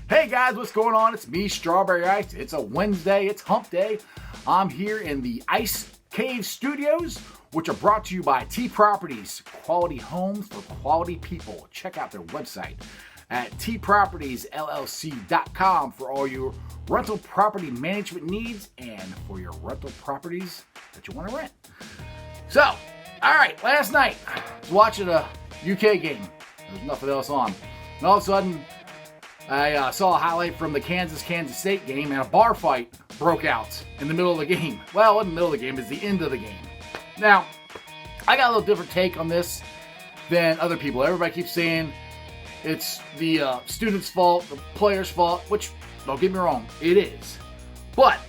Hey guys, what's going on? It's me, Strawberry Ice. It's a Wednesday, it's hump day. I'm here in the Ice Cave Studios, which are brought to you by T Properties, quality homes for quality people. Check out their website at tpropertiesllc.com for all your rental property management needs and for your rental properties that you want to rent. So, alright, last night, I was watching a UK game. There's nothing else on. And all of a sudden, I saw a highlight from the Kansas State game, and a bar fight broke out in the middle of the game. Well, it wasn't the middle of the game, it's the end of the game. Now, I got a little different take on this than other people. Everybody keeps saying it's the students' fault, the players' fault, which, don't get me wrong, it is. But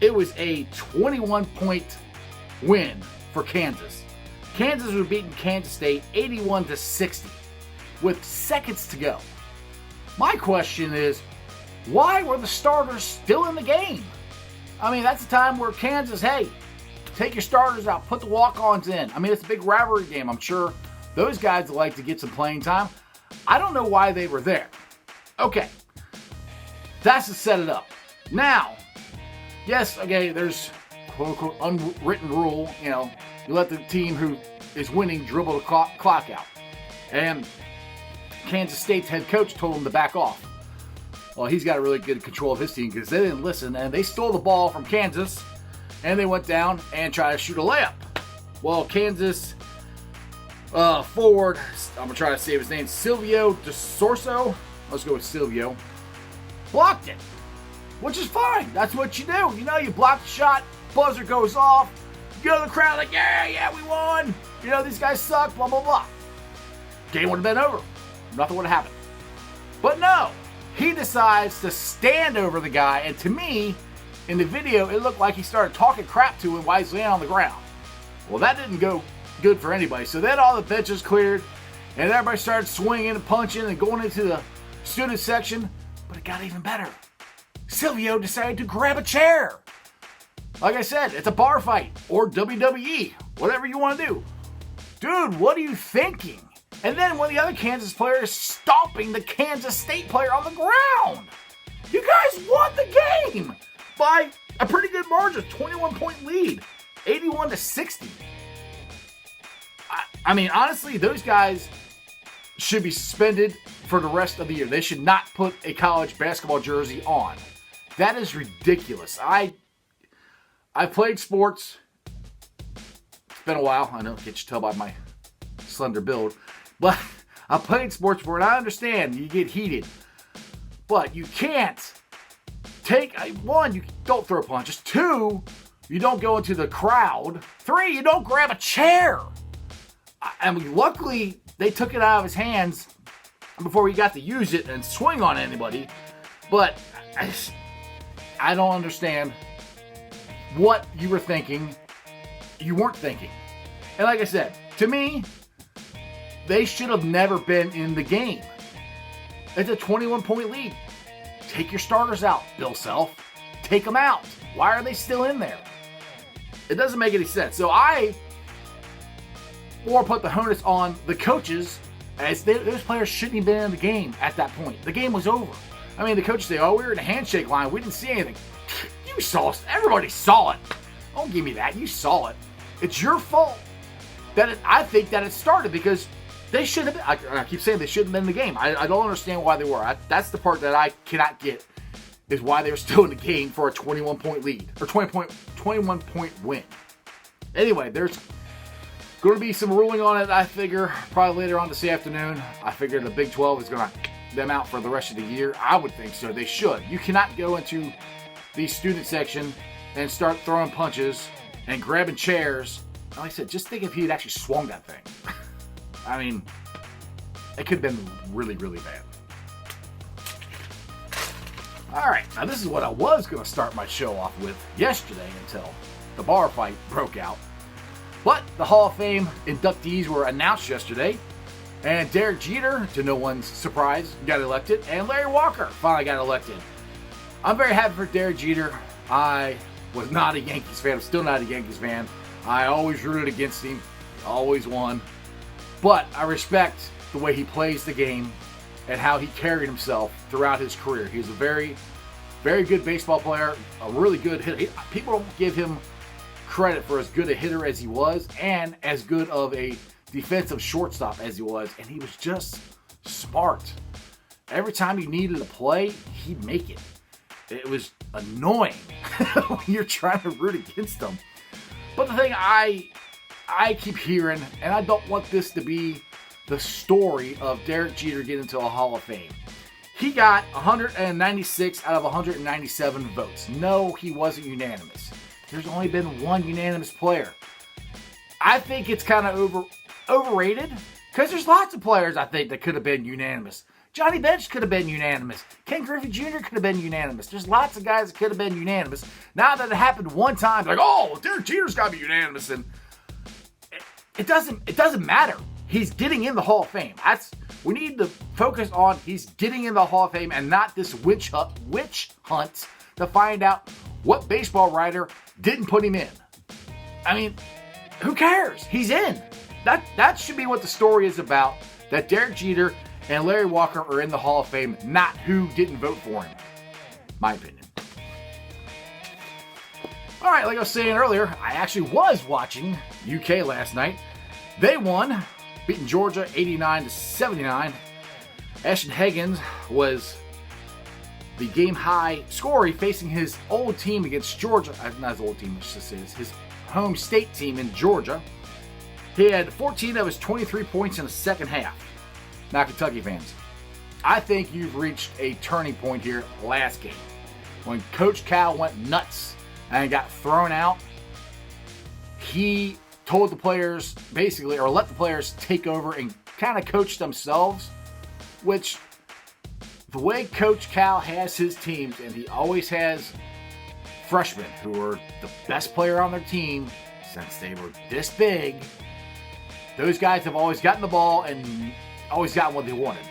it was a 21-point win for Kansas. Kansas was beating Kansas State 81-60 with seconds to go. My question is, why were the starters still in the game? I mean, that's the time where Kansas, hey, take your starters out, put the walk-ons in. I mean, it's a big rivalry game. I'm sure those guys would like to get some playing time. I don't know why they were there. Okay, that's to set it up. Now, yes, okay, there's quote-unquote unwritten rule, you let the team who is winning dribble the clock out. And Kansas State's head coach told him to back off. Well, he's got really good control of his team because they didn't listen, and they stole the ball from Kansas, and they went down and tried to shoot a layup. Well, Kansas forward, I'm going to try to save his name, Silvio DeSorso, let's go with Silvio, blocked it, which is fine. That's what you do. You block the shot, buzzer goes off, you go to the crowd like, yeah, we won. These guys suck, blah, blah, blah. Game would have been over. Nothing would have happened. But no, he decides to stand over the guy, and to me, in the video, it looked like he started talking crap to him while he's laying on the ground. Well, that didn't go good for anybody. So then all the benches cleared, and everybody started swinging and punching and going into the student section, but it got even better. Silvio decided to grab a chair. Like I said, it's a bar fight, or WWE, whatever you want to do. Dude, what are you thinking? And then one of the other Kansas players stomping the Kansas State player on the ground. You guys won the game by a pretty good margin, 21-point lead, 81-60. I mean, honestly, those guys should be suspended for the rest of the year. They should not put a college basketball jersey on. That is ridiculous. I played sports. It's been a while. I know, can't you tell by my slender build. But I played sports before, and I understand you get heated. But you can't one, you don't throw punches. Two, you don't go into the crowd. Three, you don't grab a chair. Luckily, they took it out of his hands before he got to use it and swing on anybody. But I don't understand what you were thinking. You weren't thinking. And like I said, to me, they should have never been in the game. It's a 21-point lead. Take your starters out, Bill Self. Take them out. Why are they still in there? It doesn't make any sense. So I more put the onus on the coaches, as those players shouldn't have been in the game at that point. The game was over. I mean, the coaches say, we were in a handshake line. We didn't see anything. You saw it. Everybody saw it. Don't give me that. You saw it. It's your fault that I think that it started, because they should have been. I keep saying they shouldn't have been in the game. I don't understand why they were. That's the part that I cannot get, is why they were still in the game for a 21-point lead, or 21-point win. Anyway, there's going to be some ruling on it, I figure, probably later on this afternoon. I figure the Big 12 is going to them out for the rest of the year. I would think so. They should. You cannot go into the student section and start throwing punches and grabbing chairs. Like I said, just think if he had actually swung that thing. I mean, it could have been really, really bad. All right, now this is what I was going to start my show off with yesterday until the bar fight broke out. But the Hall of Fame inductees were announced yesterday, and Derek Jeter, to no one's surprise, got elected, and Larry Walker finally got elected. I'm very happy for Derek Jeter. I was not a Yankees fan. I'm still not a Yankees fan. I always rooted against him. Always won. But I respect the way he plays the game. and how he carried himself throughout his career. He was a very, very good baseball player, a really good hitter. People don't give him credit for as good a hitter as he was and as good of a defensive shortstop as he was, and he was just smart. Every time he needed a play, he'd make it. It was annoying when you're trying to root against him. But the thing I keep hearing, and I don't want this to be the story of Derek Jeter getting into a Hall of Fame. He got 196 out of 197 votes. No, he wasn't unanimous. There's only been one unanimous player. I think it's kind of overrated because there's lots of players I think that could have been unanimous. Johnny Bench could have been unanimous. Ken Griffey Jr. could have been unanimous. There's lots of guys that could have been unanimous. Now that it happened one time, they're like, oh, Derek Jeter's got to be unanimous. And it doesn't matter. He's getting in the Hall of Fame. We need to focus on he's getting in the Hall of Fame and not this witch hunt to find out what baseball writer didn't put him in. I mean, who cares? He's in. That should be what the story is about, that Derek Jeter and Larry Walker are in the Hall of Fame, not who didn't vote for him. My opinion. All right, like I was saying earlier, I actually was watching UK last night. They won, beating Georgia 89-79. Ashton Higgins was the game-high scorer facing his old team against Georgia. Not his old team, his home state team in Georgia. He had 14 of his 23 points in the second half. Now, Kentucky fans, I think you've reached a turning point here last game. When Coach Cal went nuts and got thrown out, he told the players basically, or let the players take over and kind of coach themselves, which the way Coach Cal has his teams, and he always has freshmen who are the best player on their team since they were this big, those guys have always gotten the ball and always gotten what they wanted.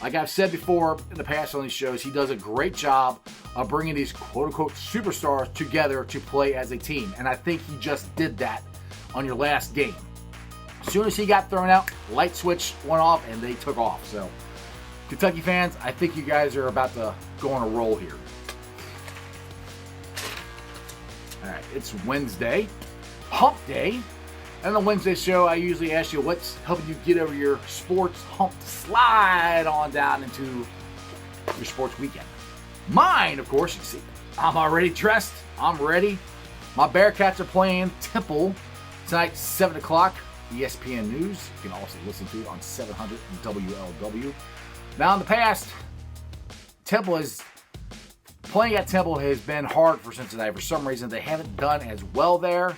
Like I've said before in the past on these shows, he does a great job of bringing these quote-unquote superstars together to play as a team. And I think he just did that on your last game. As soon as he got thrown out, light switch went off and they took off. So, Kentucky fans, I think you guys are about to go on a roll here. All right, it's Wednesday, hump day. And on the Wednesday show, I usually ask you what's helping you get over your sports hump to slide on down into your sports weekend. Mine, of course, you can see, I'm already dressed. I'm ready. My Bearcats are playing Temple tonight, 7 o'clock, ESPN News. You can also listen to it on 700 WLW. Now, in the past, playing at Temple has been hard for Cincinnati. For some reason, they haven't done as well there.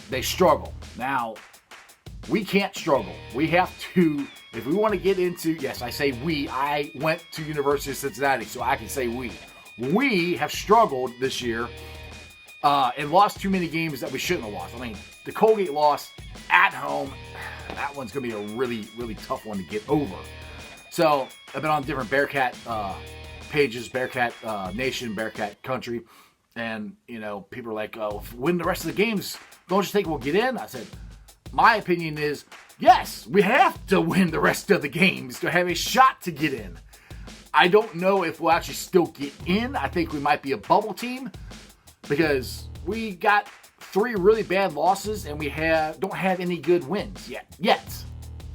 They struggle. Now, we can't struggle. We have to, if we want to get into, yes, I say we, I went to University of Cincinnati, so I can say we. We have struggled this year and lost too many games that we shouldn't have lost. I mean, the Colgate loss at home, that one's going to be a really, really tough one to get over. So, I've been on different Bearcat pages, Bearcat Nation, Bearcat Country, and, you know, people are like, oh, win the rest of the games, don't you think we'll get in? I said, my opinion is, yes, we have to win the rest of the games to have a shot to get in. I don't know if we'll actually still get in. I think we might be a bubble team because we got 3 really bad losses and we don't have any good wins yet.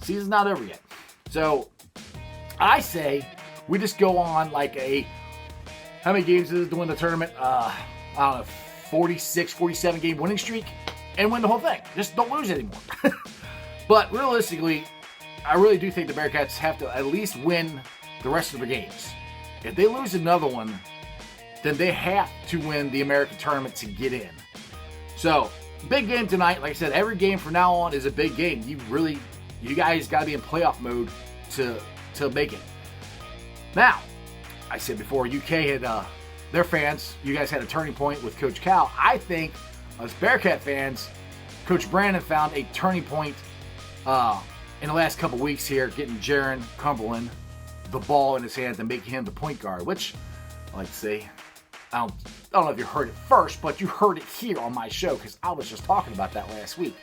Season's not over yet. So I say we just go on like how many games is it to win the tournament? I don't know, 46, 47 game winning streak and win the whole thing. Just don't lose anymore. But realistically, I really do think the Bearcats have to at least win the rest of the games. If they lose another one, then they have to win the American tournament to get in. So, big game tonight. Like I said, every game from now on is a big game. You guys got to be in playoff mode to make it. Now, I said before, UK had their fans. You guys had a turning point with Coach Cal. I think, as Bearcat fans, Coach Brandon found a turning point in the last couple weeks here, getting Jaron Cumberland the ball in his hands and making him the point guard, which I like to say, I don't know if you heard it first, but you heard it here on my show because I was just talking about that last week.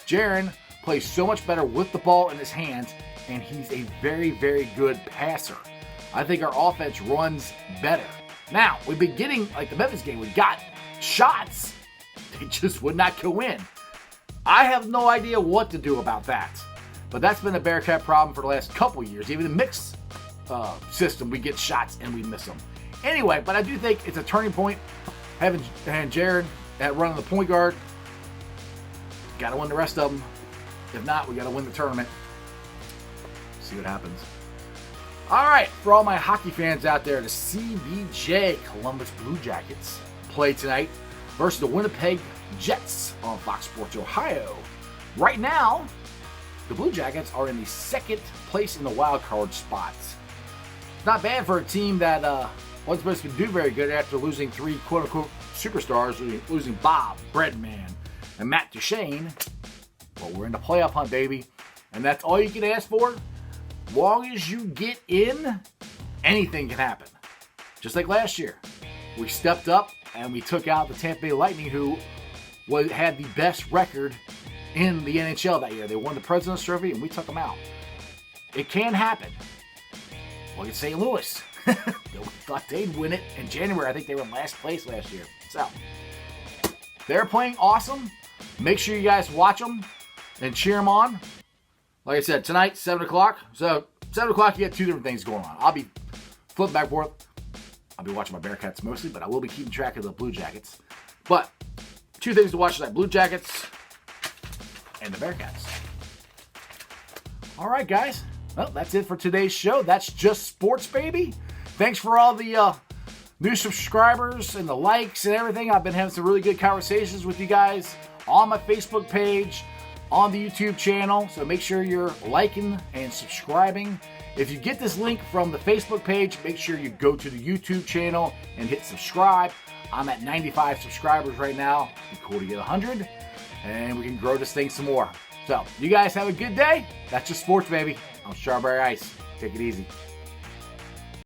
Jaron plays so much better with the ball in his hands and he's a very, very good passer. I think our offense runs better. Now, we've been getting, like the Memphis game, we got shots. They just would not go in. I have no idea what to do about that. But that's been a Bearcat problem for the last couple years. Even the mixed system, we get shots and we miss them. Anyway, but I do think it's a turning point. Having Jared at running the point guard. Got to win the rest of them. If not, we got to win the tournament. See what happens. All right, for all my hockey fans out there, the CBJ Columbus Blue Jackets play tonight versus the Winnipeg Jets on Fox Sports Ohio. Right now, the Blue Jackets are in the second place in the wild card spots. It's not bad for a team that wasn't supposed to do very good after losing 3 quote-unquote superstars, losing Bob, Breadman, and Matt Duchene. But we're in the playoff hunt, baby. And that's all you can ask for. Long as you get in, anything can happen. Just like last year. We stepped up and we took out the Tampa Bay Lightning, who had the best record in the NHL that year. They won the President's Trophy and we took them out. It can happen. Look at St. Louis. We thought they'd win it in January. I think they were in last place last year. So, they're playing awesome. Make sure you guys watch them and cheer them on. Like I said, tonight, 7 o'clock. So, 7 o'clock, you get 2 different things going on. I'll be flipping back and forth. I'll be watching my Bearcats mostly, but I will be keeping track of the Blue Jackets. But 2 things to watch tonight: Blue Jackets and the Bearcats. All right, guys. Well, that's it for today's show. That's just sports, baby. Thanks for all the new subscribers and the likes and everything. I've been having some really good conversations with you guys on my Facebook page, on the YouTube channel. So make sure you're liking and subscribing. If you get this link from the Facebook page, make sure you go to the YouTube channel and hit subscribe. I'm at 95 subscribers right now. It'd be cool to get 100, and we can grow this thing some more. So, you guys have a good day. That's just sports, baby. I'm Strawberry Ice. Take it easy.